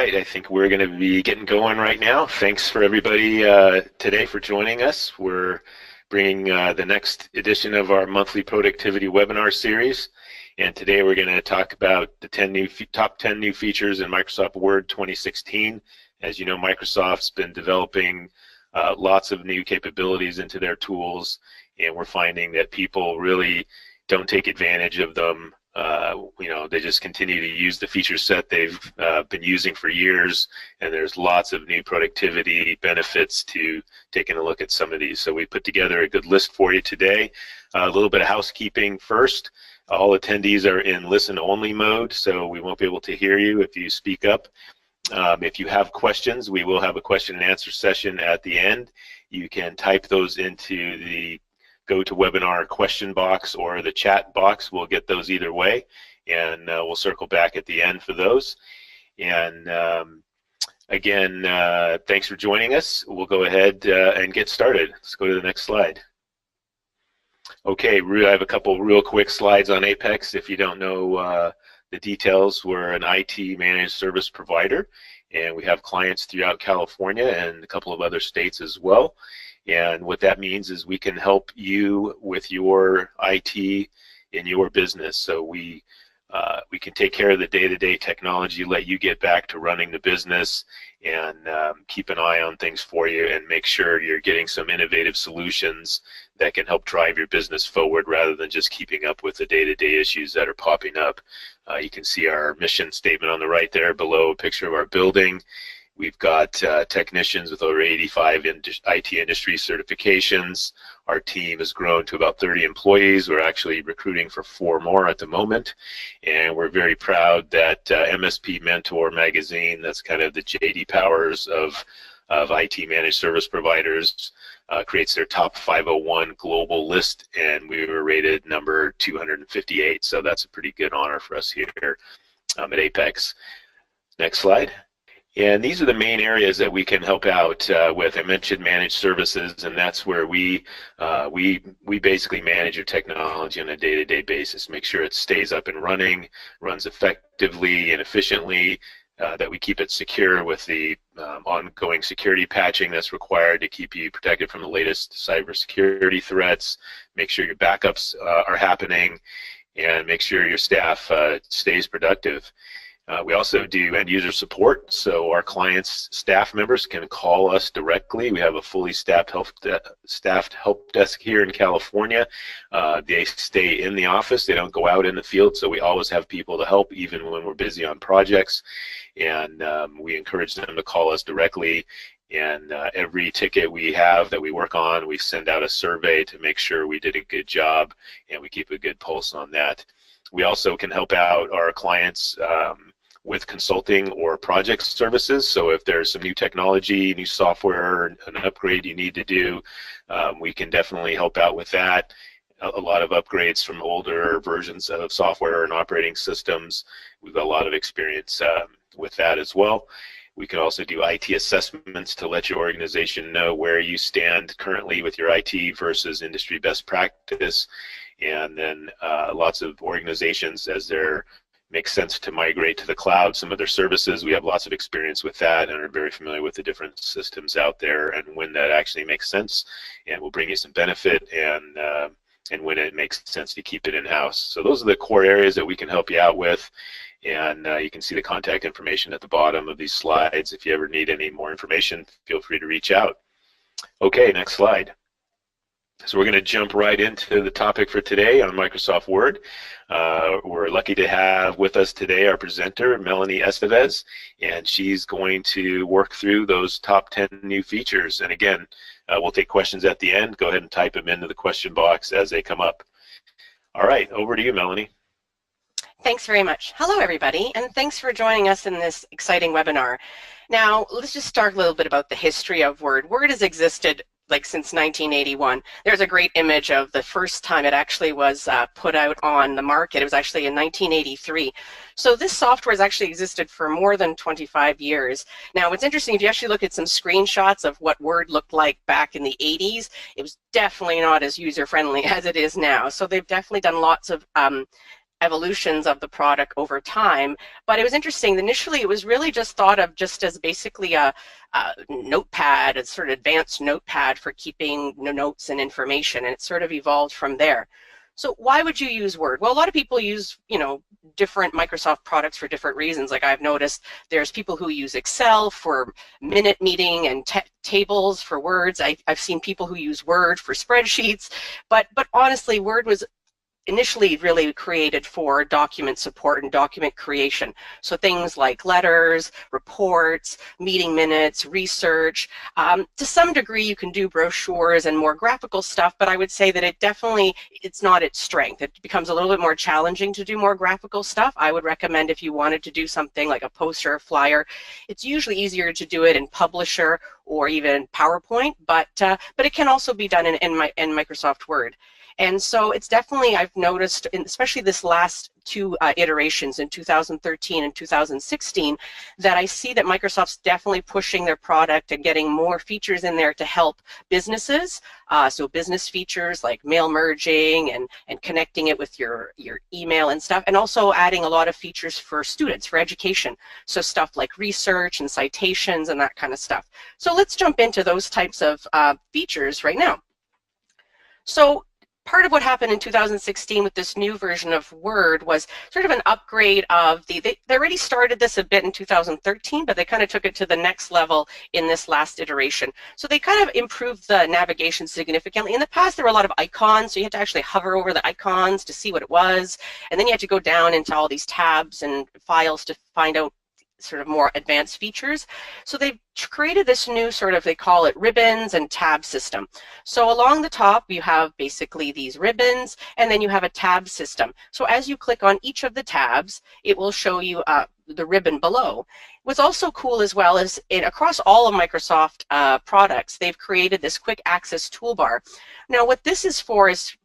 right, I think we're going to be getting going right now. Thanks for everybody today for joining us. We're bringing the next edition of our monthly productivity webinar series. And today we're going to talk about the top 10 new features in Microsoft Word 2016. As you know, Microsoft's been developing lots of new capabilities into their tools, and we're finding that people really don't take advantage of them. They just continue to use the feature set they've been using for years, and there's lots of new productivity benefits to taking a look at some of these. So we put together a good list for you today. A little bit of housekeeping first. All attendees are in listen-only mode, so we won't be able to hear you if you speak up. If you have questions, we will have a question and answer session at the end. You can type those into the GoToWebinar question box or the chat box. We'll get those either way, and we'll circle back at the end for those. And again, thanks for joining us. We'll go ahead and get started. Let's go to the next slide. Okay, I have a couple real quick slides on Apex. If you don't know the details, we're an IT managed service provider, and we have clients throughout California and a couple of other states as well. And what that means is we can help you with your IT in your business. So we can take care of the day-to-day technology, let you get back to running the business, and keep an eye on things for you and make sure you're getting some innovative solutions that can help drive your business forward rather than just keeping up with the day-to-day issues that are popping up. You can see our mission statement on the right there below a picture of our building. We've got technicians with over 85 IT industry certifications. Our team has grown to about 30 employees. We're actually recruiting for 4 more at the moment. And we're very proud that MSP Mentor magazine, that's kind of the J.D. Powers of IT managed service providers, creates their top 501 global list, and we were rated number 258. So that's a pretty good honor for us here at Apex. Next slide. And these are the main areas that we can help out with. I mentioned managed services, and that's where we basically manage your technology on a day-to-day basis, make sure it stays up and running, runs effectively and efficiently, that we keep it secure with the ongoing security patching that's required to keep you protected from the latest cybersecurity threats, make sure your backups are happening, and make sure your staff stays productive. We also do end-user support, so our clients' staff members can call us directly. We have a fully staffed help desk here in California. They stay in the office. They don't go out in the field, so we always have people to help even when we're busy on projects. And we encourage them to call us directly. And every ticket we have that we work on, we send out a survey to make sure we did a good job, and we keep a good pulse on that. We also can help out our clients with consulting or project services. So if there's some new technology, new software, an upgrade you need to do, we can definitely help out with that. A lot of upgrades from older versions of software and operating systems. We've got a lot of experience with that as well. We can also do IT assessments to let your organization know where you stand currently with your IT versus industry best practice. And then lots of organizations, as there makes sense to migrate to the cloud, some of their services, we have lots of experience with that and are very familiar with the different systems out there and when that actually makes sense, and will bring you some benefit, and when it makes sense to keep it in-house. So those are the core areas that we can help you out with, and you can see the contact information at the bottom of these slides. If you ever need any more information, feel free to reach out. Okay, next slide. So we're going to jump right into the topic for today on Microsoft Word. We're lucky to have with us today our presenter, Melanie Estevez, and she's going to work through those top 10 new features. And again, we'll take questions at the end. Go ahead and type them into the question box as they come up. All right, over to you, Melanie. Thanks very much. Hello, everybody, and thanks for joining us in this exciting webinar. Now, let's just start a little bit about the history of Word. Word has existed since 1981. There's a great image of the first time it actually was put out on the market. It was actually in 1983. So this software has actually existed for more than 25 years. Now, what's interesting, if you actually look at some screenshots of what Word looked like back in the 80s, it was definitely not as user-friendly as it is now. So they've definitely done lots of evolutions of the product over time. But it was interesting. Initially, it was really just thought of just as basically a notepad, a sort of advanced notepad for keeping notes and information, and it sort of evolved from there. So why would you use Word? Well, a lot of people use, different Microsoft products for different reasons. Like I've noticed there's people who use Excel for minute meeting and tables for words. I've seen people who use Word for spreadsheets, but honestly, Word was initially really created for document support and document creation. So things like letters, reports, meeting minutes, research. To some degree, you can do brochures and more graphical stuff, but I would say that it's not its strength. It becomes a little bit more challenging to do more graphical stuff. I would recommend if you wanted to do something like a poster or flyer, it's usually easier to do it in Publisher or even PowerPoint, but it can also be done in Microsoft Word. And so it's definitely, I've noticed, especially this last two iterations in 2013 and 2016, that I see that Microsoft's definitely pushing their product and getting more features in there to help businesses. So business features like mail merging and connecting it with your email and stuff, and also adding a lot of features for students, for education. So stuff like research and citations and that kind of stuff. So let's jump into those types of features right now. So part of what happened in 2016 with this new version of Word was sort of an upgrade of they already started this a bit in 2013, but they kind of took it to the next level in this last iteration. So they kind of improved the navigation significantly. In the past, there were a lot of icons, so you had to actually hover over the icons to see what it was, and then you had to go down into all these tabs and files to find out sort of more advanced features. So they've created this new sort of, they call it ribbons and tab system. So along the top, you have basically these ribbons, and then you have a tab system. So as you click on each of the tabs, it will show you the ribbon below. What's also cool as well is across all of Microsoft products, they've created this quick access toolbar. Now what this is for is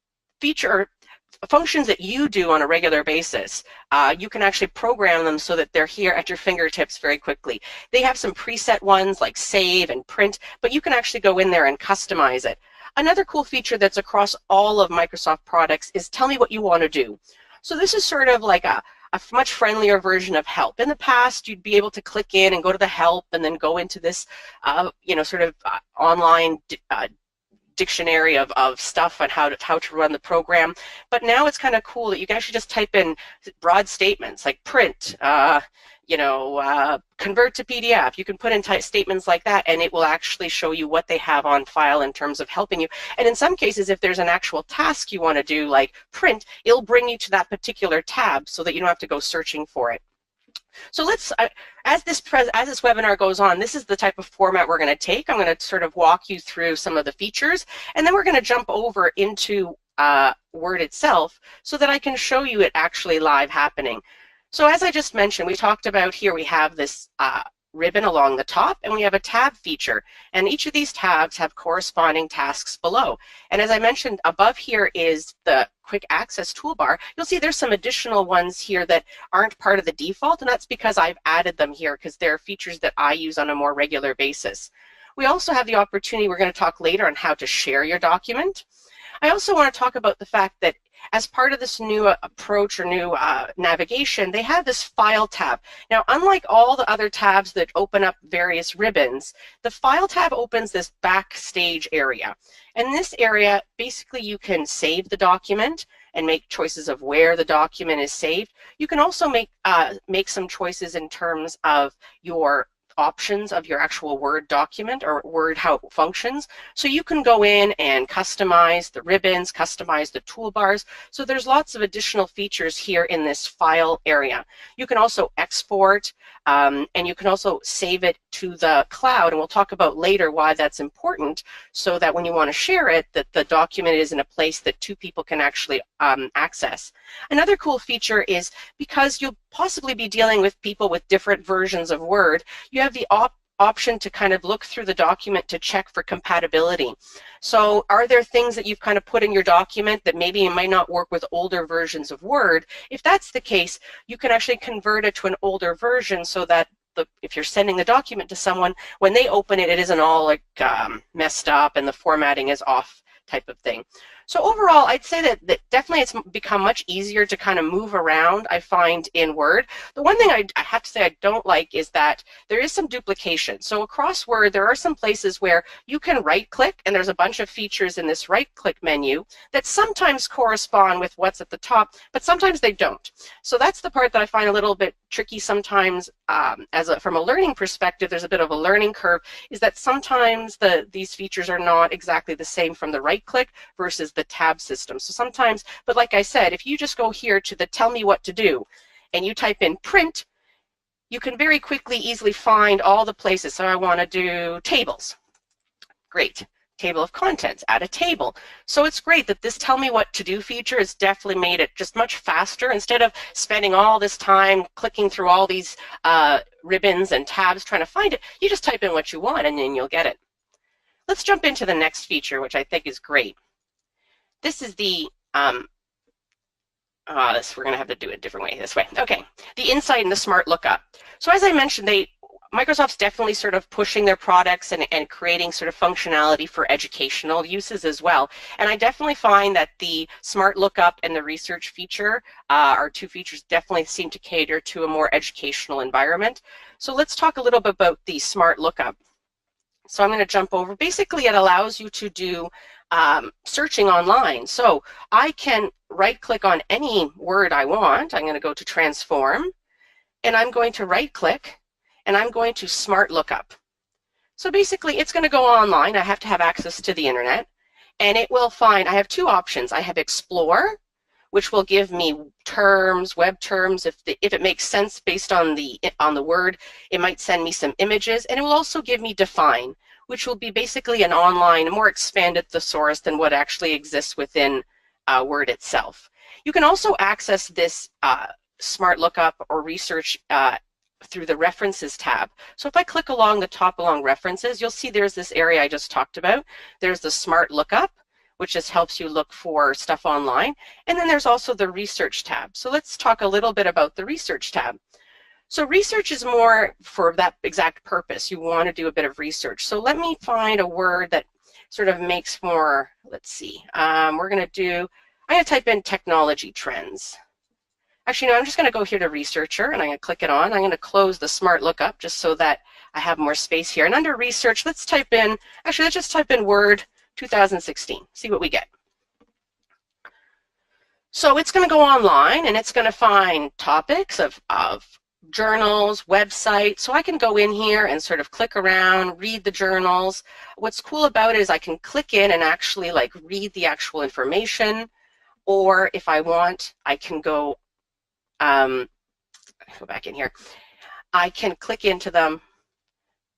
functions that you do on a regular basis. You can actually program them so that they're here at your fingertips very quickly. They have some preset ones like save and print, but you can actually go in there and customize it. Another cool feature that's across all of Microsoft products is tell me what you want to do. So this is sort of like a much friendlier version of help. In the past, you'd be able to click in and go to the help and then go into this, sort of online dictionary of stuff on how to run the program. But now it's kind of cool that you can actually just type in broad statements like print, convert to PDF. You can put in statements like that, and it will actually show you what they have on file in terms of helping you. And in some cases, if there's an actual task you want to do, like print, it'll bring you to that particular tab so that you don't have to go searching for it. So let's, as this webinar goes on, this is the type of format we're going to take. I'm going to sort of walk you through some of the features, and then we're going to jump over into Word itself so that I can show you it actually live happening. So as I just mentioned, we talked about here we have this ribbon along the top, and we have a tab feature, and each of these tabs have corresponding tasks below. And as I mentioned, above here is the quick access toolbar. You'll see there's some additional ones here that aren't part of the default, and that's because I've added them here because they're features that I use on a more regular basis. We also have the opportunity, we're going to talk later on how to share your document. I also want to talk about the fact that as part of this new approach or new navigation, they have this file tab. Now, unlike all the other tabs that open up various ribbons, the file tab opens this backstage area. And this area, basically you can save the document and make choices of where the document is saved. You can also make some choices in terms of your options of your actual Word document or Word how it functions. So you can go in and customize the ribbons, customize the toolbars. So there's lots of additional features here in this file area. You can also export and you can also save it to the cloud, and we'll talk about later why that's important, so that when you want to share it, that the document is in a place that two people can actually access. Another cool feature is because you'll possibly be dealing with people with different versions of Word, you have the option to kind of look through the document to check for compatibility. So are there things that you've kind of put in your document that maybe it might not work with older versions of Word? If that's the case, you can actually convert it to an older version so that if you're sending the document to someone, when they open it, it isn't all like messed up and the formatting is off type of thing. So overall, I'd say that definitely it's become much easier to kind of move around, I find, in Word. The one thing I have to say I don't like is that there is some duplication. So across Word, there are some places where you can right-click, and there's a bunch of features in this right-click menu that sometimes correspond with what's at the top, but sometimes they don't. So that's the part that I find a little bit tricky sometimes. From a learning perspective, there's a bit of a learning curve, is that sometimes these features are not exactly the same from the right-click versus the tab system. So sometimes, but like I said, if you just go here to the tell me what to do and you type in print, you can very quickly, easily find all the places. So I want to do tables. Great. Table of contents, add a table. So it's great that this tell me what to do feature has definitely made it just much faster. Instead of spending all this time clicking through all these ribbons and tabs trying to find it, you just type in what you want and then you'll get it. Let's jump into the next feature, which I think is great. This is the, we're going to have to do it a different way, this way. Okay, the insight and the smart lookup. So as I mentioned, Microsoft's definitely sort of pushing their products and creating sort of functionality for educational uses as well. And I definitely find that the smart lookup and the research feature are two features definitely seem to cater to a more educational environment. So let's talk a little bit about the smart lookup. So I'm going to jump over. Basically, it allows you to do searching online. So I can right-click on any word I want. I'm going to go to transform, and I'm going to right-click, and I'm going to smart lookup. So basically, it's going to go online. I have to have access to the internet, and it will find, I have two options. I have explore, which will give me terms, web terms. If it makes sense based on the word, it might send me some images, and it will also give me define, which will be basically an online, more expanded thesaurus than what actually exists within Word itself. You can also access this smart lookup or research through the references tab. So if I click along the top along references, you'll see there's this area I just talked about. There's the smart lookup, which just helps you look for stuff online. And then there's also the research tab. So let's talk a little bit about the research tab. So research is more for that exact purpose. You want to do a bit of research. So let me find a word that sort of makes more, let's see, I'm going to type in technology trends. Actually, no, I'm just going to go here to researcher and I'm going to click it on. I'm going to close the smart lookup just so that I have more space here. And under research, let's just type in Word 2016, see what we get. So it's going to go online and it's going to find topics of journals, websites. So I can go in here and sort of click around, read the journals. What's cool about it is I can click in and actually like read the actual information, or if I want, I can go back in here. I can click into them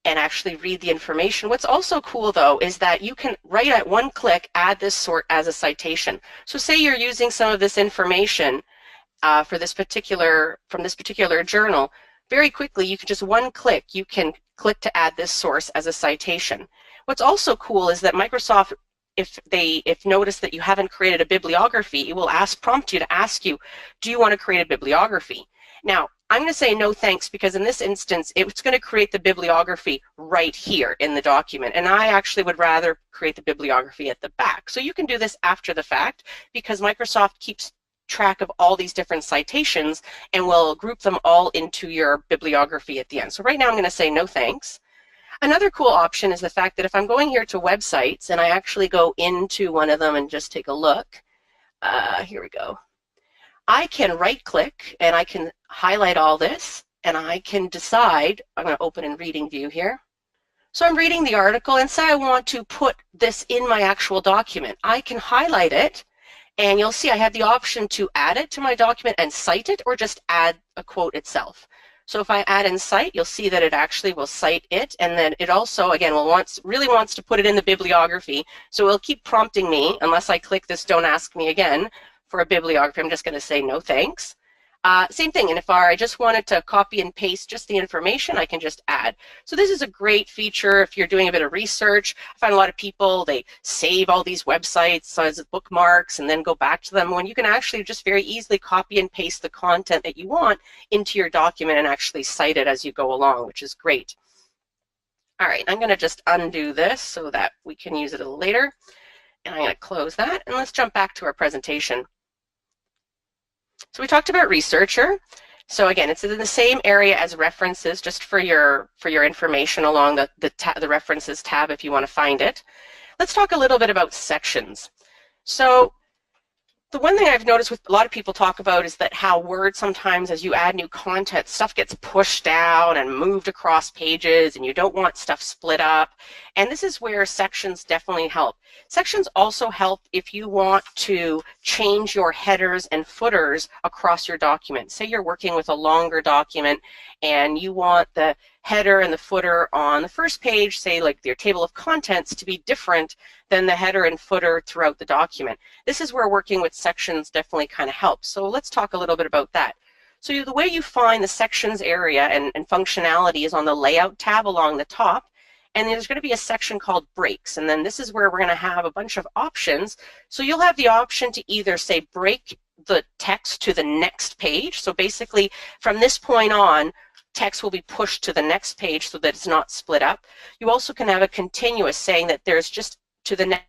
and actually read the information. What's also cool though is that you can, right at one click, add this sort as a citation. So say you're using some of this information from this particular journal, very quickly you can just one click, you can click to add this source as a citation. What's also cool is that Microsoft, if notice that you haven't created a bibliography, it will prompt you to ask you, do you want to create a bibliography? Now, I'm going to say no thanks, because in this instance, it's going to create the bibliography right here in the document. And I actually would rather create the bibliography at the back. So you can do this after the fact, because Microsoft keeps track of all these different citations and will group them all into your bibliography at the end. So right now I'm going to say no thanks. Another cool option is the fact that if I'm going here to websites and I actually go into one of them and just take a look, here we go. I can right click and I can highlight all this and I can decide, I'm going to open in reading view here. So I'm reading the article and say I want to put this in my actual document. I can highlight it and you'll see I have the option to add it to my document and cite it, or just add a quote itself. So if I add and cite, you'll see that it actually will cite it, and then it also, again, really wants to put it in the bibliography. So it'll keep prompting me, unless I click this don't ask me again, for a bibliography. I'm just going to say no thanks. Same thing, and if I just wanted to copy and paste just the information, I can just add. So this is a great feature if you're doing a bit of research. I find a lot of people, they save all these websites as bookmarks and then go back to them, when you can actually just very easily copy and paste the content that you want into your document and actually cite it as you go along, which is great. All right, I'm going to just undo this so that we can use it a little later. And I'm going to close that, and let's jump back to our presentation. So we talked about researcher. So again, it's in the same area as references, just for your information along the references tab if you want to find it. Let's talk a little bit about sections. So the one thing I've noticed with a lot of people talk about is that how Word sometimes, as you add new content, stuff gets pushed down and moved across pages, and you don't want stuff split up. And this is where sections definitely help. Sections also help if you want to change your headers and footers across your document. Say you're working with a longer document and you want the header and the footer on the first page, say like your table of contents, to be different than the header and footer throughout the document. This is where working with sections definitely kind of helps. So let's talk a little bit about that. So the way you find the sections area and functionality is on the layout tab along the top. And there's going to be a section called breaks. And then this is where we're going to have a bunch of options. So you'll have the option to either say break the text to the next page. So basically from this point on, text will be pushed to the next page so that it's not split up. You also can have a continuous saying that there's just to the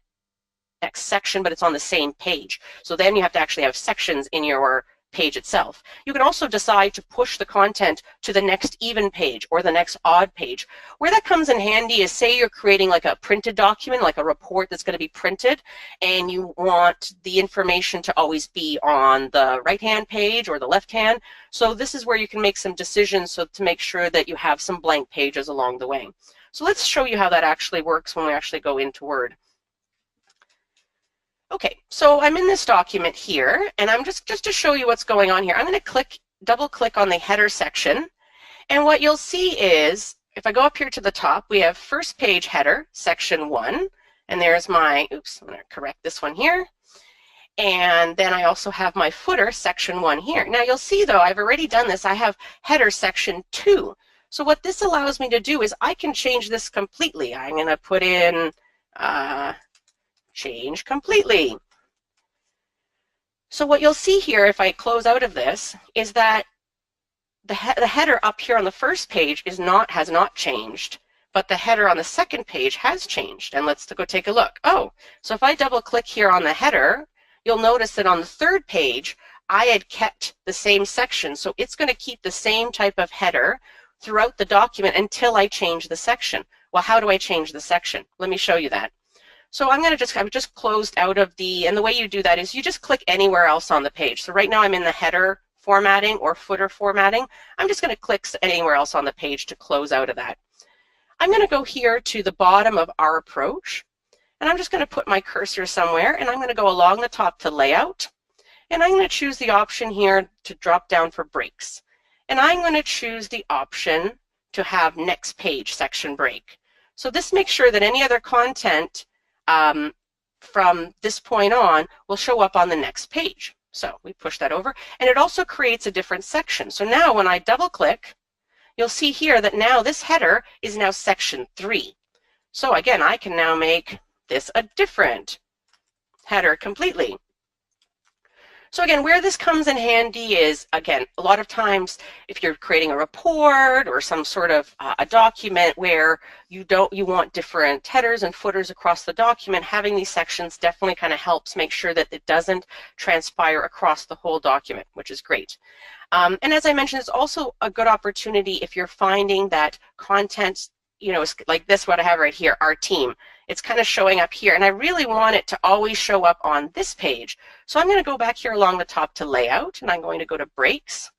next section, but it's on the same page. So then you have to actually have sections in your page itself. You can also decide to push the content to the next even page or the next odd page. Where that comes in handy is, say you're creating like a printed document, like a report that's going to be printed, and you want the information to always be on the right-hand page or the left-hand. So this is where you can make some decisions so to make sure that you have some blank pages along the way. So let's show you how that actually works when we actually go into Word. Okay, so I'm in this document here, and I'm just to show you what's going on here, I'm going to double click on the header section, and what you'll see is, if I go up here to the top, we have first page header, section 1, and there's my, oops, I'm going to correct this one here, and then I also have my footer, section 1 here. Now you'll see though, I've already done this, I have header section 2. So what this allows me to do is I can change this completely. I'm going to put in change completely. So what you'll see here, if I close out of this, is that the header up here on the first page has not changed, but the header on the second page has changed. And let's go take a look. Oh, so if I double click here on the header, you'll notice that on the third page, I had kept the same section. So it's going to keep the same type of header throughout the document until I change the section. Well, how do I change the section? Let me show you that. So I've just closed out of and the way you do that is you just click anywhere else on the page. So right now I'm in the header formatting or footer formatting. I'm just going to click anywhere else on the page to close out of that. I'm going to go here to the bottom of our approach, and I'm just going to put my cursor somewhere, and I'm going to go along the top to layout, and I'm going to choose the option here to drop down for breaks. And I'm going to choose the option to have next page section break. So this makes sure that any other content from this point on will show up on the next page. So we push that over, and it also creates a different section. So now when I double click, you'll see here that now this header is now section 3. So again, I can now make this a different header completely. So again, where this comes in handy is, again, a lot of times if you're creating a report or some sort of a document where you want different headers and footers across the document, having these sections definitely kind of helps make sure that it doesn't transpire across the whole document, which is great. And as I mentioned, it's also a good opportunity if you're finding that content, like this, what I have right here, our team. It's kind of showing up here, and I really want it to always show up on this page. So I'm going to go back here along the top to layout, and I'm going to go to breaks,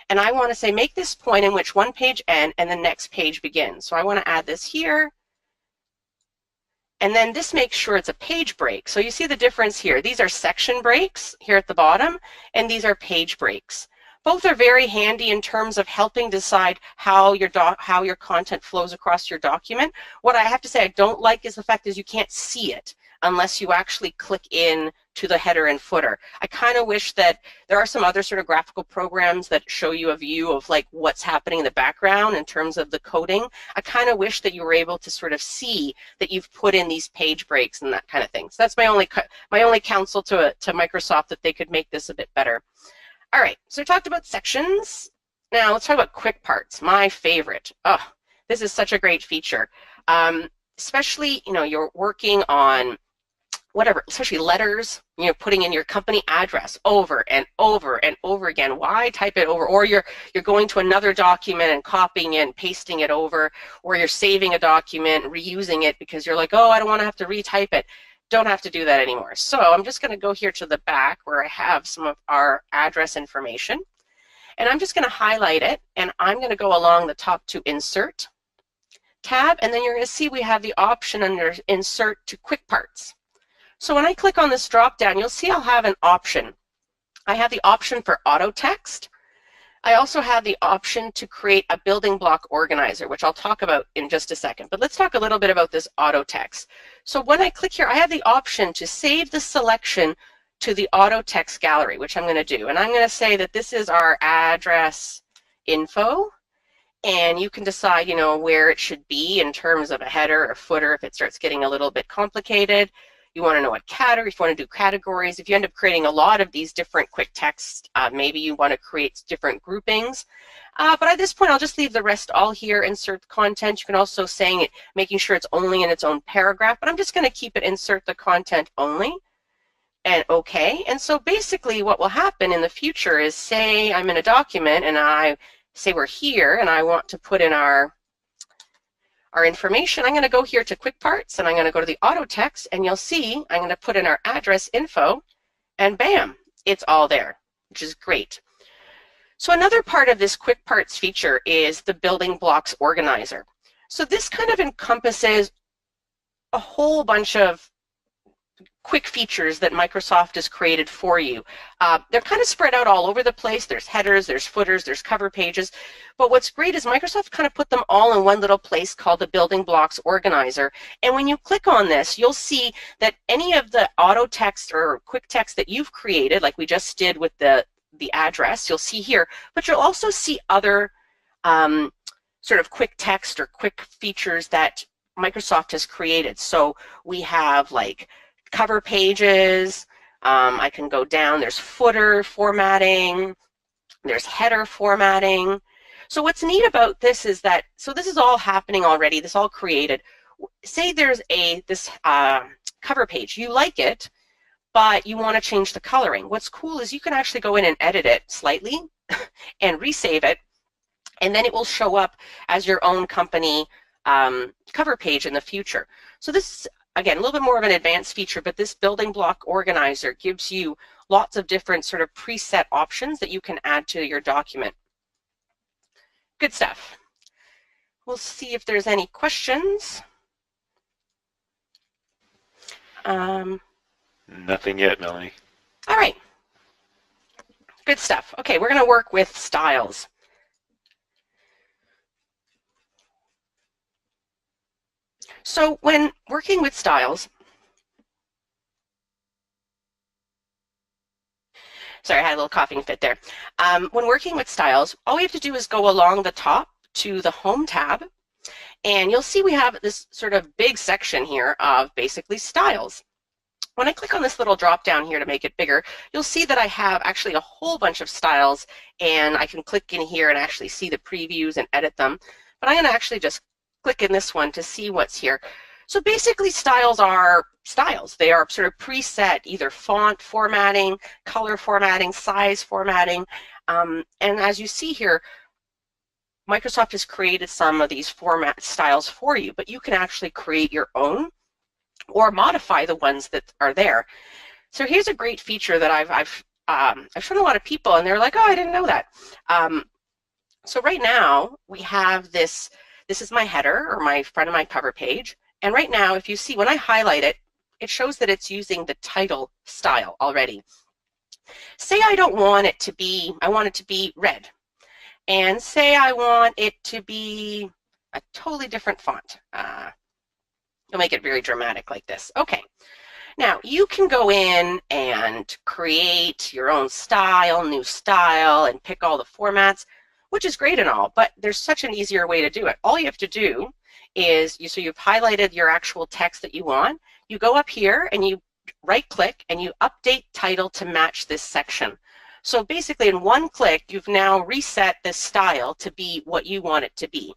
and I want to say make this point in which one page ends and the next page begins. So I want to add this here, and then this makes sure it's a page break. So you see the difference here. These are section breaks here at the bottom, and these are page breaks. Both are very handy in terms of helping decide how your content flows across your document. What I have to say I don't like is the fact is you can't see it unless you actually click in to the header and footer. I kind of wish that there are some other sort of graphical programs that show you a view of like what's happening in the background in terms of the coding. I kind of wish that you were able to sort of see that you've put in these page breaks and that kind of thing. So that's my only counsel to Microsoft, that they could make this a bit better. All right, so we talked about sections. Now let's talk about quick parts, my favorite. Oh, this is such a great feature. Especially, you're working on whatever, especially letters, putting in your company address over and over and over again. Why type it over? Or you're going to another document and copying it and pasting it over, or you're saving a document, reusing it because you're like, oh, I don't want to have to retype it. Don't have to do that anymore. So I'm just going to go here to the back where I have some of our address information, and I'm just going to highlight it, and I'm going to go along the top to Insert tab, and then you're going to see we have the option under Insert to Quick Parts. So when I click on this drop down, you'll see I'll have an option. I have the option for auto text. I also have the option to create a building block organizer, which I'll talk about in just a second. But let's talk a little bit about this auto text. So when I click here, I have the option to save the selection to the auto text gallery, which I'm going to do. And I'm going to say that this is our address info. And you can decide, where it should be in terms of a header or footer if it starts getting a little bit complicated. You want to know what category, if you want to do categories. If you end up creating a lot of these different quick text, maybe you want to create different groupings. But at this point, I'll just leave the rest all here, insert content. You can also making sure it's only in its own paragraph, but I'm just going to keep it insert the content only, and okay. And so basically what will happen in the future is, say I'm in a document and I say we're here and I want to put in our information. I'm going to go here to Quick Parts, and I'm going to go to the auto text, and you'll see I'm going to put in our address info, and bam, it's all there, which is great. So another part of this Quick Parts feature is the building blocks organizer. So this kind of encompasses a whole bunch of quick features that Microsoft has created for you. They're kind of spread out all over the place. There's headers, there's footers, there's cover pages. But what's great is Microsoft kind of put them all in one little place called the Building Blocks Organizer. And when you click on this, you'll see that any of the auto text or quick text that you've created, like we just did with the address, you'll see here. But you'll also see other sort of quick text or quick features that Microsoft has created. So we have like cover pages, I can go down, there's footer formatting, there's header formatting. So what's neat about this is that, so this is all happening already, this all created. Say there's this cover page, you like it, but you want to change the coloring. What's cool is you can actually go in and edit it slightly and resave it, and then it will show up as your own company cover page in the future. So this, again, a little bit more of an advanced feature, but this building block organizer gives you lots of different sort of preset options that you can add to your document. Good stuff. We'll see if there's any questions. Nothing yet, Melanie. All right. Good stuff. Okay, we're going to work with styles. So when working with styles, sorry, I had a little coughing fit there. When working with styles, all we have to do is go along the top to the Home tab, and you'll see we have this sort of big section here of basically styles. When I click on this little drop down here to make it bigger, you'll see that I have actually a whole bunch of styles, and I can click in here and actually see the previews and edit them. But I'm going to actually just click in this one to see what's here. So basically styles are styles. They are sort of preset, either font formatting, color formatting, size formatting. And as you see here, Microsoft has created some of these format styles for you, but you can actually create your own or modify the ones that are there. So here's a great feature that I've shown a lot of people, and they're like, oh, I didn't know that. So right now we have this. This is my header or my front of my cover page. And right now, if you see, when I highlight it, it shows that it's using the title style already. Say I don't want it to be, I want it to be red. And say I want it to be a totally different font. You'll make it very dramatic like this. Okay. Now, you can go in and create your own style, new style, and pick all the formats, which is great and all, but there's such an easier way to do it. All you have to do is, so you've highlighted your actual text that you want, you go up here and you right-click and you update title to match this section. So basically in one click, you've now reset this style to be what you want it to be.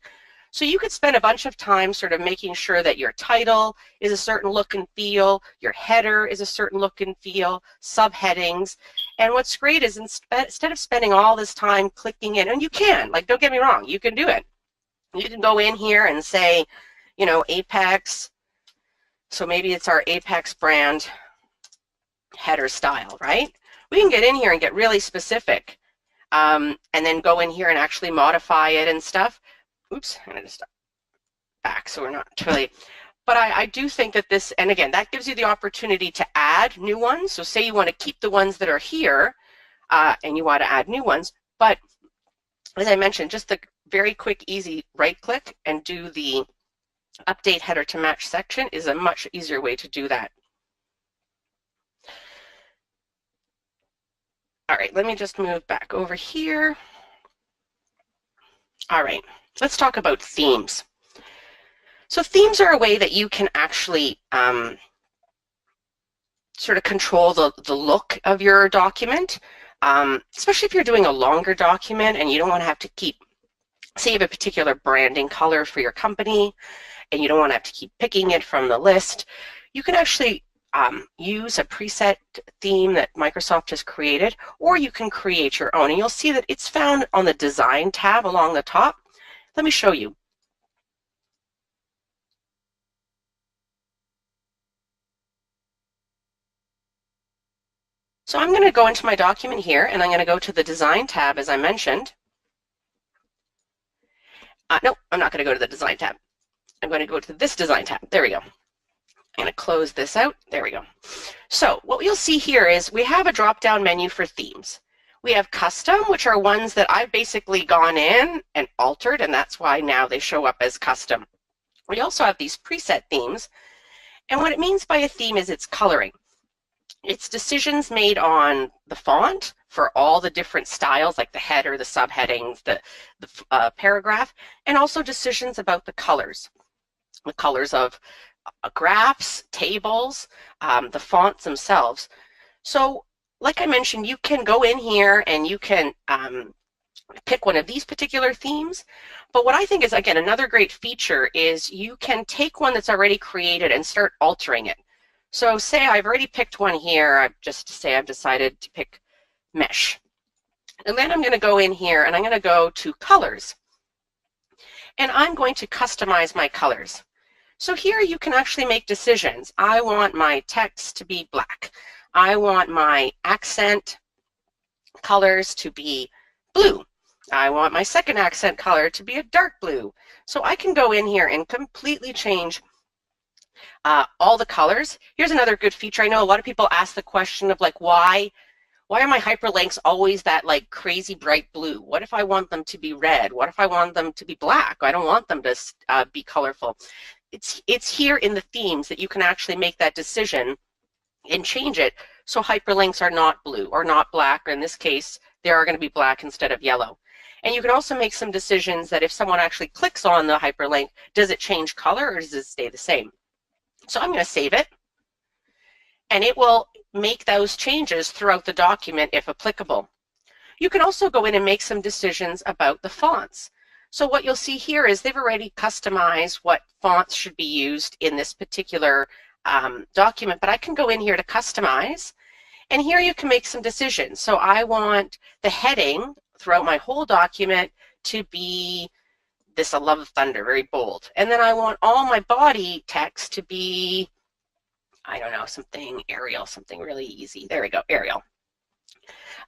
So you could spend a bunch of time sort of making sure that your title is a certain look and feel, your header is a certain look and feel, subheadings. And what's great is instead of spending all this time clicking in, and you can, like, don't get me wrong, you can do it. You can go in here and say, you know, Apex, so maybe it's our Apex brand header style, right? We can get in here and get really specific, and then go in here and actually modify it and stuff. Oops, I'm going to stop back so we're not totally, but I do think that this, and again, that gives you the opportunity to add new ones. So say you want to keep the ones that are here, and you want to add new ones, but as I mentioned, just the very quick, easy right click and do the update header to match section is a much easier way to do that. All right, let me just move back over here. All right, let's talk about themes. So themes are a way that you can actually sort of control the look of your document, especially if you're doing a longer document and you don't want to have to keep, say you have a particular branding color for your company and you don't want to have to keep picking it from the list. You can actually use a preset theme that Microsoft has created, or you can create your own. And you'll see that it's found on the Design tab along the top. Let me show you. So I'm going to go into my document here, and I'm going to go to the Design tab, as I mentioned. No, I'm not going to go to the Design tab. I'm going to go to this Design tab. There we go. I'm going to close this out. There we go. So what you'll see here is we have a drop-down menu for themes. We have custom, which are ones that I've basically gone in and altered, and that's why now they show up as custom. We also have these preset themes, and what it means by a theme is it's coloring. It's decisions made on the font for all the different styles, like the header, the subheadings, the paragraph, and also decisions about the colors of graphs, tables, the fonts themselves. So like I mentioned, you can go in here and you can pick one of these particular themes. But what I think is, again, another great feature is you can take one that's already created and start altering it. So say I've already picked one here, just to say I've decided to pick mesh. And then I'm going to go in here and I'm going to go to colors. And I'm going to customize my colors. So here you can actually make decisions. I want my text to be black. I want my accent colors to be blue. I want my second accent color to be a dark blue. So I can go in here and completely change all the colors. Here's another good feature. I know a lot of people ask the question of like, why are my hyperlinks always that like crazy bright blue? What if I want them to be red? What if I want them to be black? I don't want them to be colorful. It's here in the themes that you can actually make that decision and change it so hyperlinks are not blue or not black, or in this case, they are going to be black instead of yellow. And you can also make some decisions that if someone actually clicks on the hyperlink, does it change color or does it stay the same? So I'm going to save it, and it will make those changes throughout the document if applicable. You can also go in and make some decisions about the fonts. So what you'll see here is they've already customized what fonts should be used in this particular document, but I can go in here to customize, and here you can make some decisions. So I want the heading throughout my whole document to be this "I love thunder," very bold. And then I want all my body text to be, I don't know, something Arial, something really easy. There we go, Arial.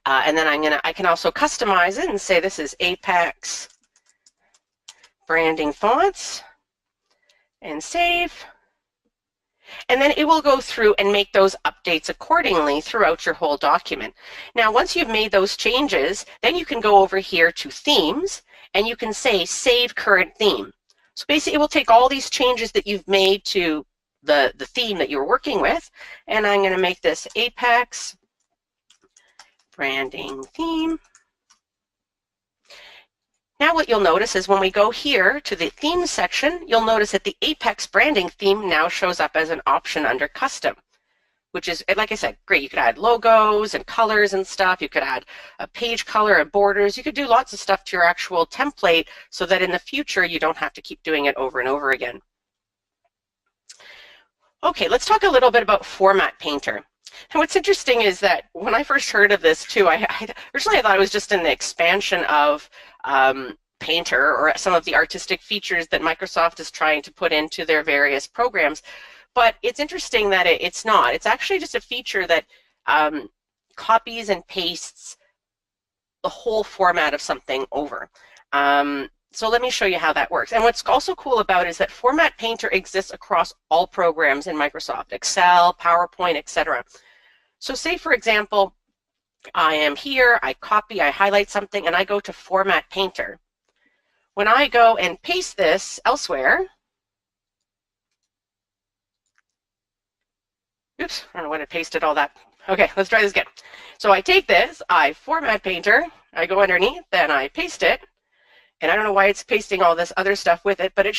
And then I can also customize it and say this is Apex branding fonts, and save. And then it will go through and make those updates accordingly throughout your whole document. Now, once you've made those changes, then you can go over here to themes, and you can say save current theme. So basically it will take all these changes that you've made to the theme that you're working with, and I'm going to make this Apex branding theme. Now what you'll notice is when we go here to the themes section, you'll notice that the Apex branding theme now shows up as an option under custom. which is, like I said, great. You could add logos and colors and stuff. You could add a page color and borders. You could do lots of stuff to your actual template so that in the future you don't have to keep doing it over and over again. Okay, let's talk a little bit about Format Painter. And what's interesting is that when I first heard of this too, originally I thought it was just an expansion of Painter or some of the artistic features that Microsoft is trying to put into their various programs. But it's interesting that it's not. It's actually just a feature that copies and pastes the whole format of something over. So let me show you how that works. And what's also cool about it is that Format Painter exists across all programs in Microsoft, Excel, PowerPoint, etc. So say, for example, I am here, I copy, I highlight something, and I go to Format Painter. When I go and paste this elsewhere, oops, I don't know when I pasted all that. Okay, let's try this again. So I take this, I Format Painter, I go underneath, then I paste it, and I don't know why it's pasting all this other stuff with it, but it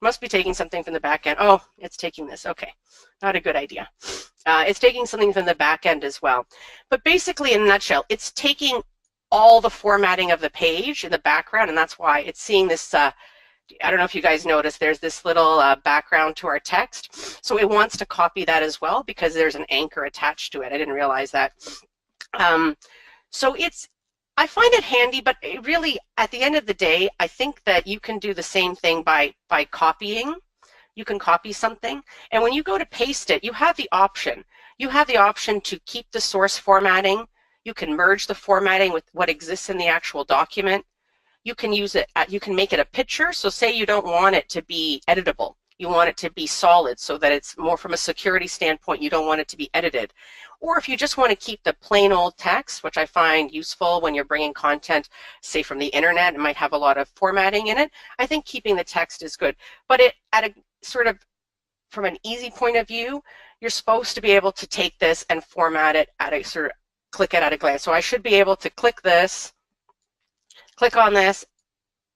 must be taking something from the back end. Oh, it's taking this. Okay, not a good idea. It's taking something from the back end as well. But basically, in a nutshell, it's taking all the formatting of the page in the background, and that's why it's seeing this. I don't know if you guys noticed, there's this little background to our text. So it wants to copy that as well because there's an anchor attached to it. I didn't realize that. So I find it handy, but really, at the end of the day, I think that you can do the same thing by copying. You can copy something, and when you go to paste it, you have the option. You have the option to keep the source formatting. You can merge the formatting with what exists in the actual document. You can use it, you can make it a picture. So say you don't want it to be editable. You want it to be solid so that it's more from a security standpoint. You don't want it to be edited. Or if you just want to keep the plain old text, which I find useful when you're bringing content, say from the internet, it might have a lot of formatting in it. I think keeping the text is good. But at a sort of, from an easy point of view, you're supposed to be able to take this and format it at a sort of, click it at a glance. So I should be able to click this, click on this,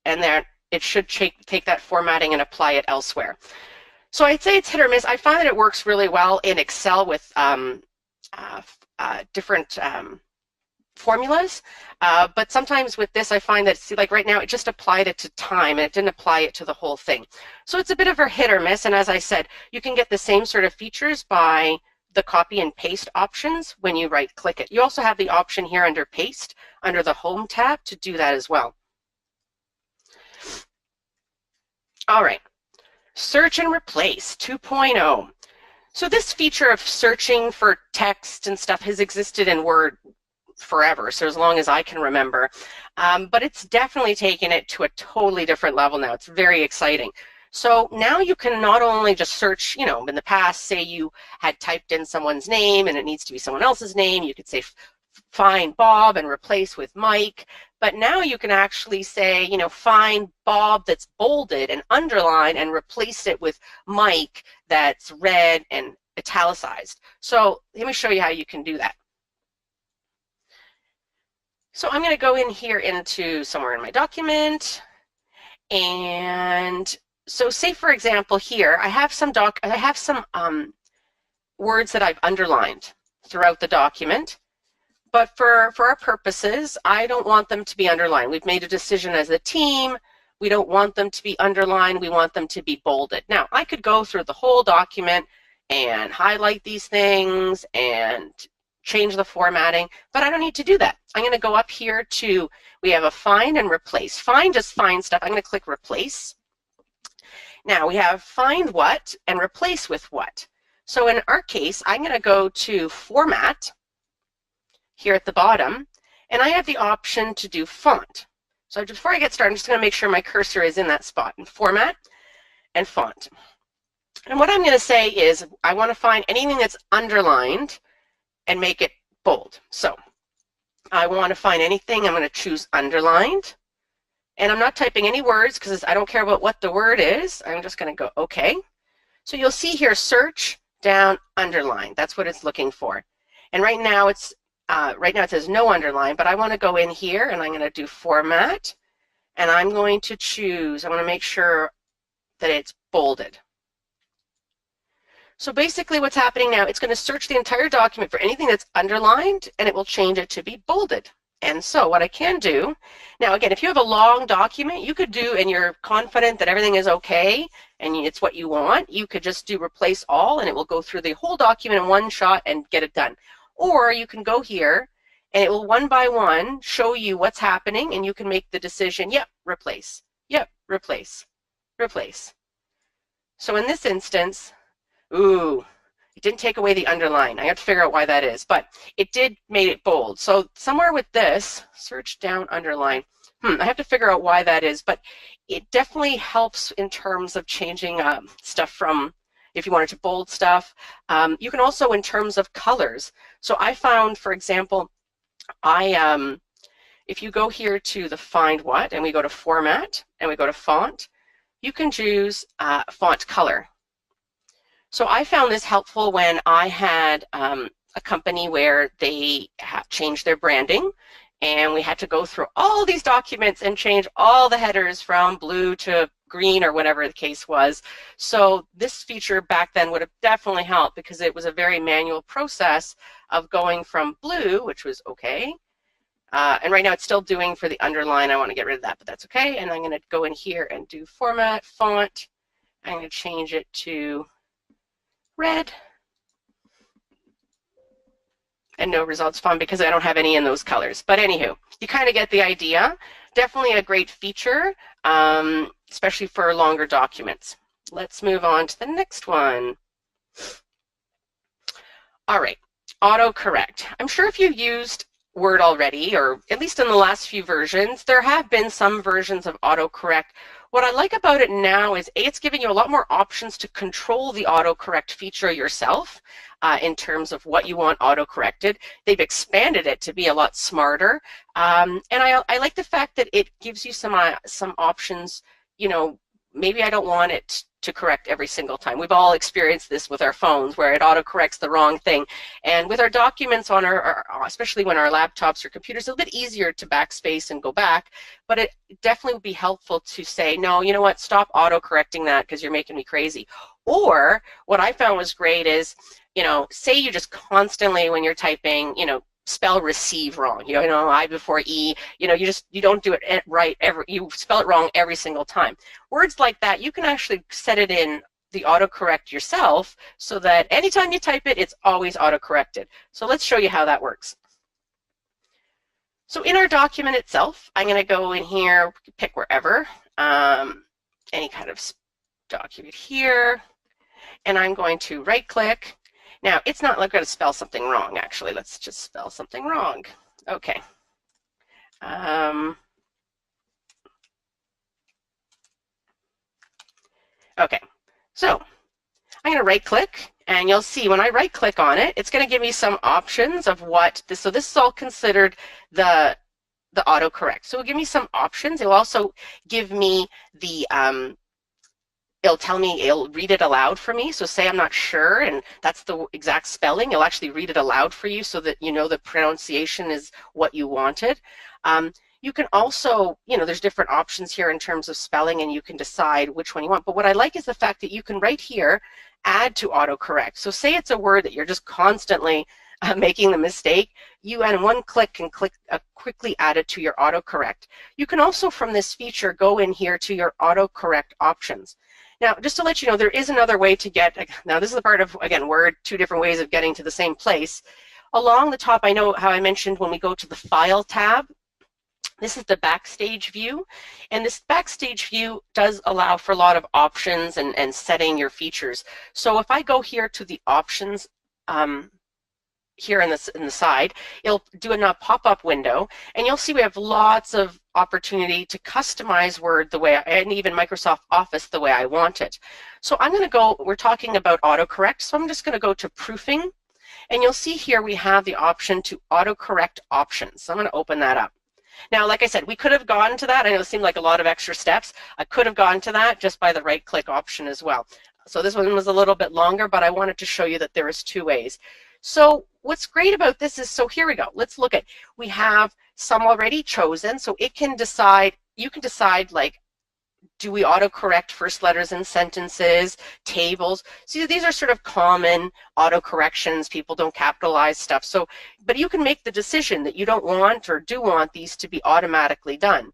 and then it should take that formatting and apply it elsewhere. So I'd say it's hit or miss. I find that it works really well in Excel with different formulas, but sometimes with this I find that, see, like right now it just applied it to time and it didn't apply it to the whole thing. So it's a bit of a hit or miss, and as I said, you can get the same sort of features by the copy and paste options when you right click it. You also have the option here under paste, under the home tab, to do that as well. All right, search and replace 2.0. So this feature of searching for text and stuff has existed in Word forever, so as long as I can remember. But it's definitely taken it to a totally different level now. It's very exciting. So now you can not only just search, you know, in the past, say you had typed in someone's name and it needs to be someone else's name, you could say find Bob and replace with Mike. But now you can actually say, you know, find Bob that's bolded and underlined and replace it with Mike that's red and italicized. So let me show you how you can do that. So I'm going to go in here into somewhere in my document, and so say, for example, here I have some words that I've underlined throughout the document, but for our purposes, I don't want them to be underlined. We've made a decision as a team. We don't want them to be underlined. We want them to be bolded. Now, I could go through the whole document and highlight these things and change the formatting, but I don't need to do that. I'm going to go up here to, we have a find and replace. Find, just find stuff. I'm going to click replace. Now we have find what and replace with what. So in our case, I'm going to go to format here at the bottom, and I have the option to do font. So before I get started, I'm just going to make sure my cursor is in that spot, in format and font. And what I'm going to say is I want to find anything that's underlined and make it bold. So I want to find anything. I'm going to choose underlined, and I'm not typing any words because I don't care about what the word is. I'm just going to go OK. So you'll see here search down underline. That's what it's looking for. And right now it says no underline, but I want to go in here and I'm going to do format, and I'm going to choose, I want to make sure that it's bolded. So basically what's happening now, it's going to search the entire document for anything that's underlined, and it will change it to be bolded. And so what I can do, now again, if you have a long document, you could do, and you're confident that everything is okay, and it's what you want, you could just do replace all, and it will go through the whole document in one shot and get it done. Or you can go here, and it will one by one show you what's happening, and you can make the decision, yep, replace, yep, replace, replace. So in this instance, ooh, it didn't take away the underline. I have to figure out why that is, but it did make it bold. So somewhere with this, search down underline. I have to figure out why that is, but it definitely helps in terms of changing stuff from, if you wanted to bold stuff. You can also in terms of colors. So I found, for example, if you go here to the find what, and we go to format, and we go to font, you can choose font color. So I found this helpful when I had a company where they changed their branding, and we had to go through all these documents and change all the headers from blue to green or whatever the case was. So this feature back then would have definitely helped, because it was a very manual process of going from blue, which was okay, and right now it's still doing for the underline. I want to get rid of that, but that's okay. And I'm going to go in here and do format, font. I'm going to change it to red, and no results found because I don't have any in those colors. But anywho, you kind of get the idea. Definitely a great feature, especially for longer documents. Let's move on to the next one. All right, autocorrect. I'm sure if you've used Word already, or at least in the last few versions, there have been some versions of autocorrect. What I like about it now is it's giving you a lot more options to control the autocorrect feature yourself in terms of what you want autocorrected. They've expanded it to be a lot smarter, and I like the fact that it gives you some options. You know, maybe I don't want it to correct every single time. We've all experienced this with our phones where it autocorrects the wrong thing. And with our documents on especially when our laptops or computers, it's a little bit easier to backspace and go back, but it definitely would be helpful to say, no, you know what, stop autocorrecting that because you're making me crazy. Or what I found was great is, you know, say you just constantly when you're typing, you know, spell receive wrong, you know, I before E, you know, you don't do it right you spell it wrong every single time. Words like that, you can actually set it in the autocorrect yourself so that anytime you type it, it's always autocorrected. So let's show you how that works. So in our document itself, I'm going to go in here, pick wherever, any kind of document here, and I'm going to right click. Now, it's not like I'm going to spell something wrong, actually. Let's just spell something wrong. Okay. Okay, so I'm going to right-click, and you'll see when I right-click on it, it's going to give me some options of what this. So this is all considered the autocorrect. So it'll give me some options. It will also give me the it'll read it aloud for me. So say I'm not sure, and that's the exact spelling, it'll actually read it aloud for you so that you know the pronunciation is what you wanted. You can also, you know, there's different options here in terms of spelling, and you can decide which one you want. But what I like is the fact that you can right here add to autocorrect. So say it's a word that you're just constantly making the mistake, you in one click can quickly add it to your autocorrect. You can also, from this feature, go in here to your autocorrect options. Now, just to let you know, there is another way to get, now this is the part of, again, Word, two different ways of getting to the same place. Along the top, I know how I mentioned when we go to the File tab, this is the backstage view, and this backstage view does allow for a lot of options and setting your features. So if I go here to the options here in the side, it'll do a pop-up window, and you'll see we have lots of opportunity to customize Word the way, and even Microsoft Office the way I want it. So I'm going to go, we're talking about autocorrect, so I'm just going to go to proofing, and you'll see here we have the option to autocorrect options. So I'm going to open that up. Now, like I said, we could have gone to that. I know it seemed like a lot of extra steps. I could have gone to that just by the right-click option as well. So this one was a little bit longer, but I wanted to show you that there is two ways. So what's great about this is, so here we go. Let's look at, we have some already chosen, so it can decide, you can decide like, do we autocorrect first letters in sentences, tables? See, these are sort of common autocorrections. People don't capitalize stuff. So, but you can make the decision that you don't want or do want these to be automatically done.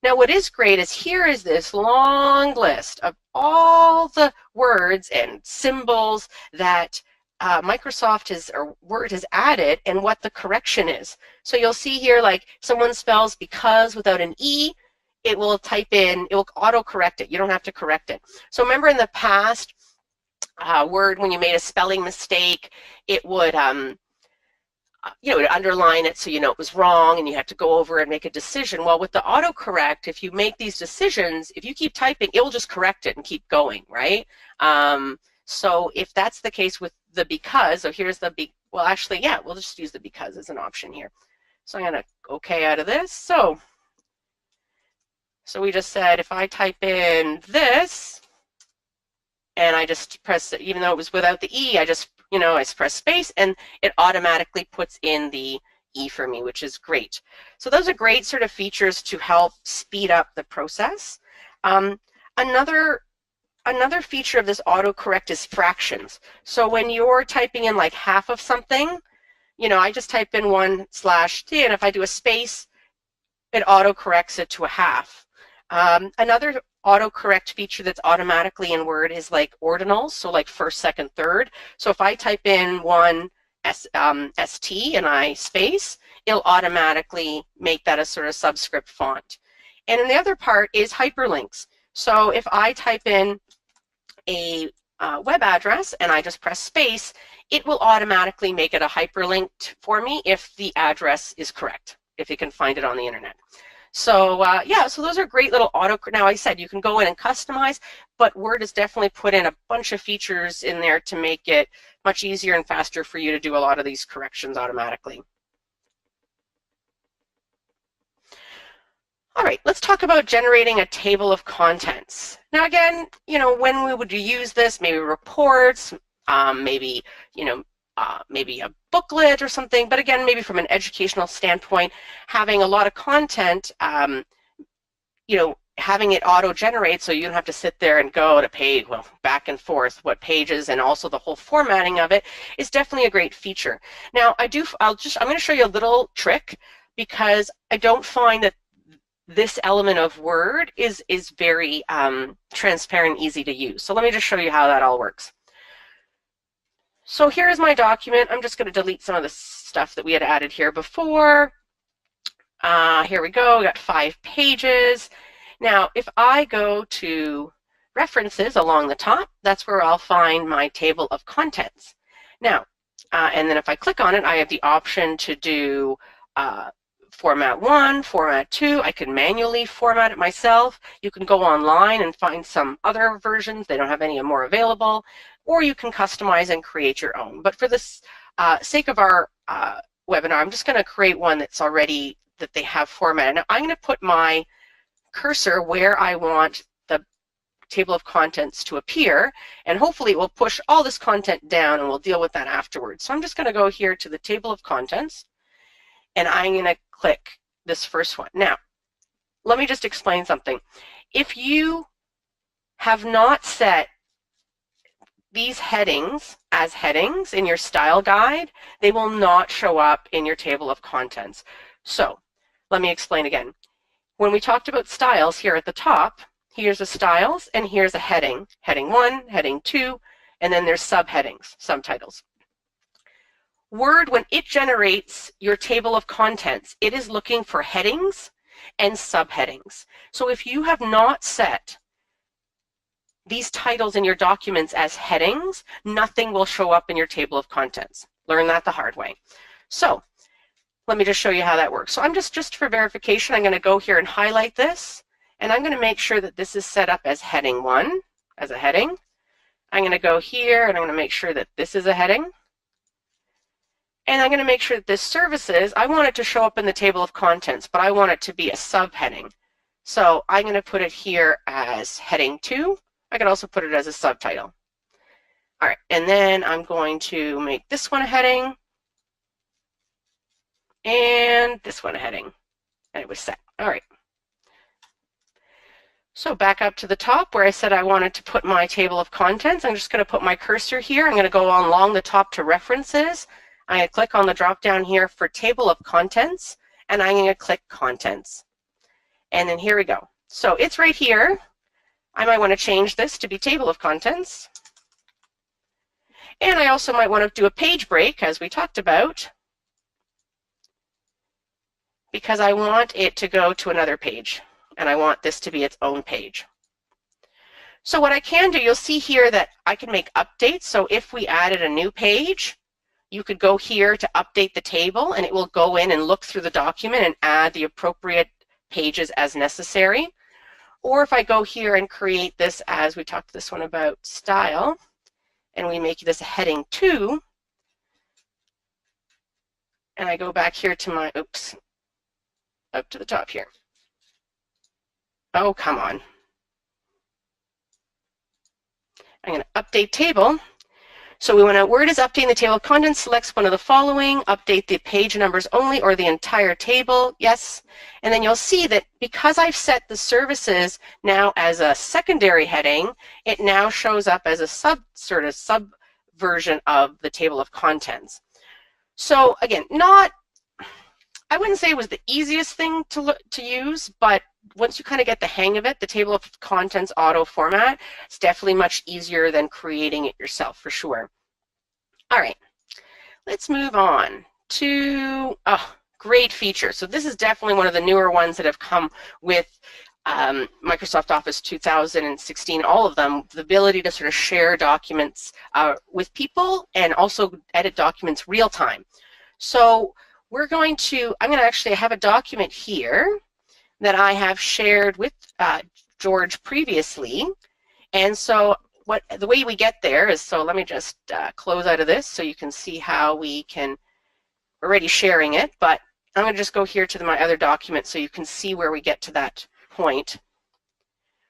Now, what is great is here is this long list of all the words and symbols that Microsoft has, or Word has added, and what the correction is. So you'll see here, like someone spells because without an E, it will type in, it will auto-correct it. You don't have to correct it. So remember in the past, Word, when you made a spelling mistake, it would, you know, underline it so you know it was wrong and you have to go over and make a decision. Well, with the autocorrect, if you make these decisions, if you keep typing, it will just correct it and keep going, right? So if that's the case with the because, so here's the, well, actually, yeah, we'll just use the because as an option here. So I'm going to OK out of this. So we just said if I type in this and I just press, even though it was without the E, I just, you know, I press space and it automatically puts in the E for me, which is great. So those are great sort of features to help speed up the process. Another feature of this autocorrect is fractions. So when you're typing in like half of something, you know, I just type in 1/t, and if I do a space, it autocorrects it to a half. Another autocorrect feature that's automatically in Word is like ordinals, so like first, second, third. So if I type in ST and I space, it'll automatically make that a sort of subscript font. And then the other part is hyperlinks. So if I type in a web address and I just press space, it will automatically make it a hyperlink for me if the address is correct, if it can find it on the internet. So yeah, so those are great little now I said you can go in and customize, but Word has definitely put in a bunch of features in there to make it much easier and faster for you to do a lot of these corrections automatically. All right, let's talk about generating a table of contents. Now again, you know, when we would use this, maybe reports, maybe, you know, maybe a booklet or something, but again, maybe from an educational standpoint, having a lot of content, you know, having it auto-generate so you don't have to sit there and go to page, well, back and forth, what pages, and also the whole formatting of it is definitely a great feature. Now, I'm going to show you a little trick because I don't find that this element of Word is very transparent, easy to use. So let me just show you how that all works. So here's my document. I'm just going to delete some of the stuff that we had added here before. Here we go. We got 5 pages. Now, if I go to references along the top, that's where I'll find my table of contents. Now, and then if I click on it, I have the option to do format 1, format 2. I can manually format it myself. You can go online and find some other versions. They don't have any more available. Or you can customize and create your own. But for the sake of our webinar, I'm just going to create one that's already, that they have formatted. Now, I'm going to put my cursor where I want the table of contents to appear, and hopefully it will push all this content down, and we'll deal with that afterwards. So I'm just going to go here to the table of contents, and I'm going to click this first one. Now, let me just explain something. If you have not set these headings as headings in your style guide, they will not show up in your table of contents. So let me explain again. When we talked about styles here at the top, here's the styles and here's a heading. Heading 1, heading 2, and then there's subheadings, subtitles. Word, when it generates your table of contents, it is looking for headings and subheadings. So if you have not set these titles in your documents as headings, nothing will show up in your table of contents. Learn that the hard way. So let me just show you how that works. So I'm just for verification, I'm going to go here and highlight this, and I'm going to make sure that this is set up as heading 1, as a heading. I'm going to go here and I'm going to make sure that this is a heading. And I'm going to make sure that this services, I want it to show up in the table of contents, but I want it to be a subheading. So I'm going to put it here as heading 2. I could also put it as a subtitle. All right, and then I'm going to make this one a heading and this one a heading, and it was set. All right. So back up to the top where I said I wanted to put my table of contents. I'm just going to put my cursor here. I'm going to go along the top to references. I'm going to click on the drop down here for table of contents, and I'm going to click contents. And then here we go. So it's right here. I might want to change this to be table of contents. And I also might want to do a page break, as we talked about, because I want it to go to another page, and I want this to be its own page. So what I can do, you'll see here that I can make updates. So if we added a new page, you could go here to update the table, and it will go in and look through the document and add the appropriate pages as necessary. Or if I go here and create this, as we talked this one about style, and we make this a heading 2, and I go back here to my, oops, up to the top here. Oh, come on. I'm going to update table. So we want to, where it is updating the table of contents, selects one of the following, update the page numbers only or the entire table, yes. And then you'll see that because I've set the services now as a secondary heading, it now shows up as a sub version of the table of contents. So again, I wouldn't say it was the easiest thing to use, but once you kind of get the hang of it, the table of contents auto format is definitely much easier than creating it yourself, for sure. All right, let's move on to great feature. So this is definitely one of the newer ones that have come with Microsoft Office 2016, all of them, the ability to sort of share documents with people and also edit documents real time. So I'm going to actually have a document here that I have shared with George previously. And so the way we get there is, so let me just close out of this so you can see how we can, we're already sharing it, but I'm going to just go here to my other document so you can see where we get to that point.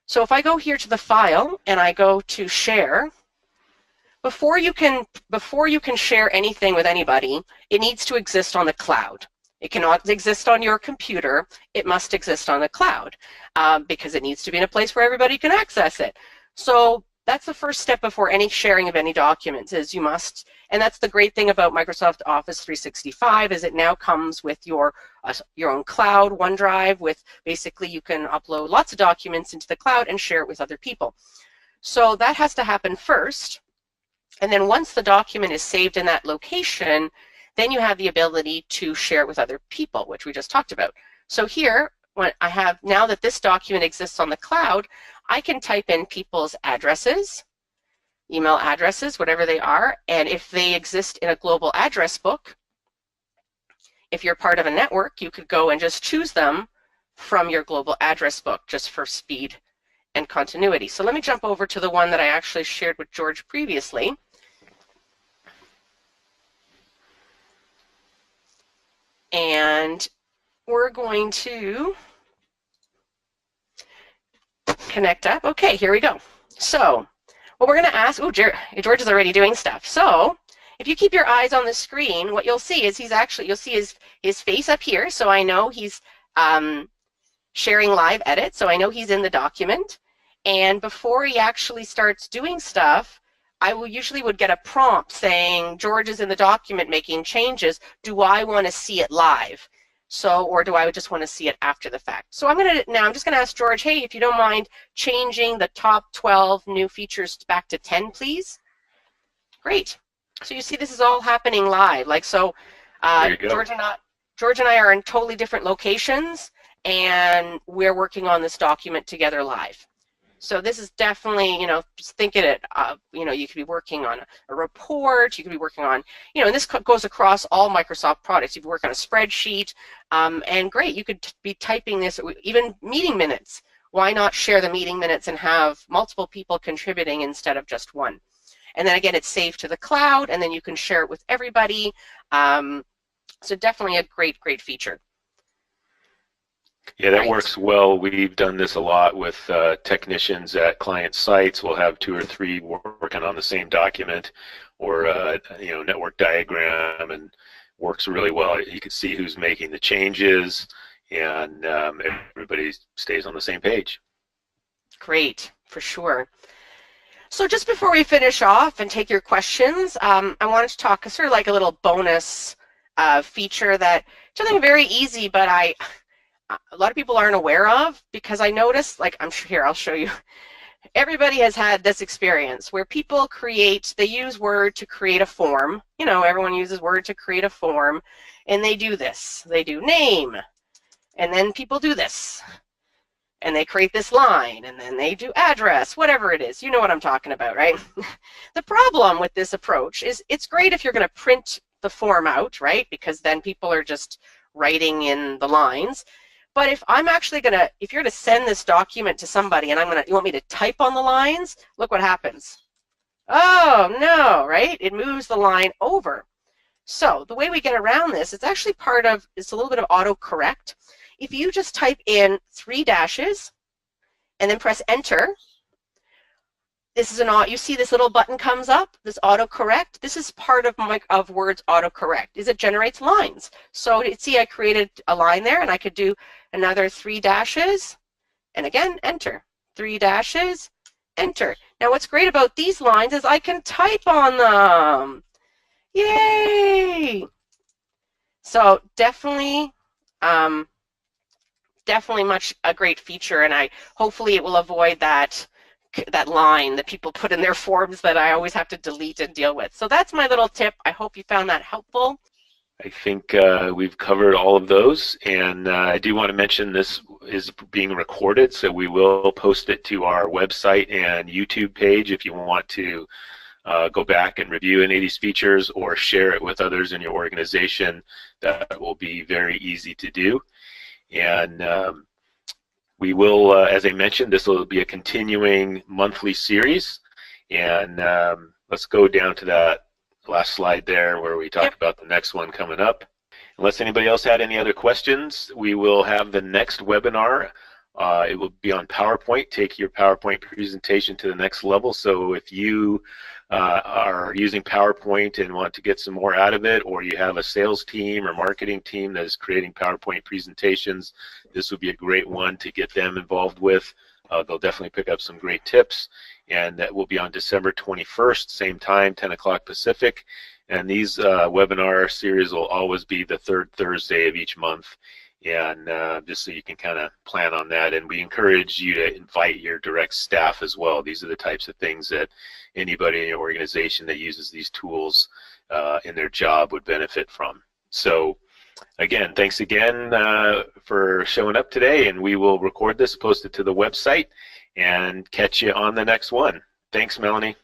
So if I go here to the file and I go to share, before you can share anything with anybody, it needs to exist on the cloud. It cannot exist on your computer. It must exist on the cloud because it needs to be in a place where everybody can access it. So that's the first step before any sharing of any documents is you must, and that's the great thing about Microsoft Office 365 is it now comes with your own cloud, OneDrive, with basically you can upload lots of documents into the cloud and share it with other people. So that has to happen first. And then once the document is saved in that location, then you have the ability to share it with other people, which we just talked about. So here, when I have, now that this document exists on the cloud, I can type in people's addresses, email addresses, whatever they are, and if they exist in a global address book, if you're part of a network, you could go and just choose them from your global address book just for speed and continuity. So let me jump over to the one that I actually shared with George previously. And we're going to connect up. Okay, here we go. So what we're going to ask, oh, George is already doing stuff. So if you keep your eyes on the screen, what you'll see is you'll see his face up here. So I know he's sharing live edit. So I know he's in the document. And before he actually starts doing stuff, I usually would get a prompt saying, George is in the document making changes. Do I want to see it live? So, or do I just want to see it after the fact? So I'm just going to ask George, hey, if you don't mind changing the top 12 new features back to 10, please. Great. So you see this is all happening live. Like, so George and I are in totally different locations and we're working on this document together live. So this is definitely, just think of it, you could be working on a report, you could be working on, and this goes across all Microsoft products. You could work on a spreadsheet, and great, you could be typing this, even meeting minutes. Why not share the meeting minutes and have multiple people contributing instead of just one? And then again, it's saved to the cloud, and then you can share it with everybody. So definitely a great, great feature. Yeah, that works well. We've done this a lot with technicians at client sites. We'll have 2 or 3 working on the same document or network diagram, and works really well. You can see who's making the changes, and everybody stays on the same page. Great, for sure. So just before we finish off and take your questions, I wanted to talk sort of like a little bonus feature that something very easy, but a lot of people aren't aware of, because I noticed, like, I'm sure here, I'll show you. Everybody has had this experience where people they use Word to create a form. You know, everyone uses Word to create a form, and they do this. They do name, and then people do this, and they create this line, and then they do address, whatever it is. You know what I'm talking about, right? The problem with this approach is it's great if you're going to print the form out, right? Because then people are just writing in the lines. But if I'm actually going to, if you're going to send this document to somebody and you want me to type on the lines, look what happens. Oh, no, right? It moves the line over. So the way we get around this, it's actually it's a little bit of autocorrect. If you just type in 3 dashes and then press enter, you see this little button comes up, this autocorrect. This is part of Word's autocorrect, is it generates lines. So see, I created a line there, and I could do another 3 dashes, and again, enter. 3 dashes, enter. Now what's great about these lines is I can type on them. Yay! So definitely, definitely a great feature, and hopefully it will avoid that line that people put in their forms that I always have to delete and deal with. So that's my little tip. I hope you found that helpful. I think we've covered all of those, and I do want to mention this is being recorded, so we will post it to our website and YouTube page if you want to go back and review any of these features or share it with others in your organization. That will be very easy to do. And we will, as I mentioned, this will be a continuing monthly series. And let's go down to that last slide there where we talk about the next one coming up. Unless anybody else had any other questions, we will have the next webinar. It will be on PowerPoint. Take your PowerPoint presentation to the next level. So if you are using PowerPoint and want to get some more out of it, or you have a sales team or marketing team that is creating PowerPoint presentations, this would be a great one to get them involved with. They'll definitely pick up some great tips, and that will be on December 21st, same time, 10 o'clock Pacific. And these webinar series will always be the third Thursday of each month. And just so you can kind of plan on that. And we encourage you to invite your direct staff as well. These are the types of things that anybody in your organization that uses these tools in their job would benefit from. So again, thanks again for showing up today, and we will record this, post it to the website, and catch you on the next one. Thanks, Melanie.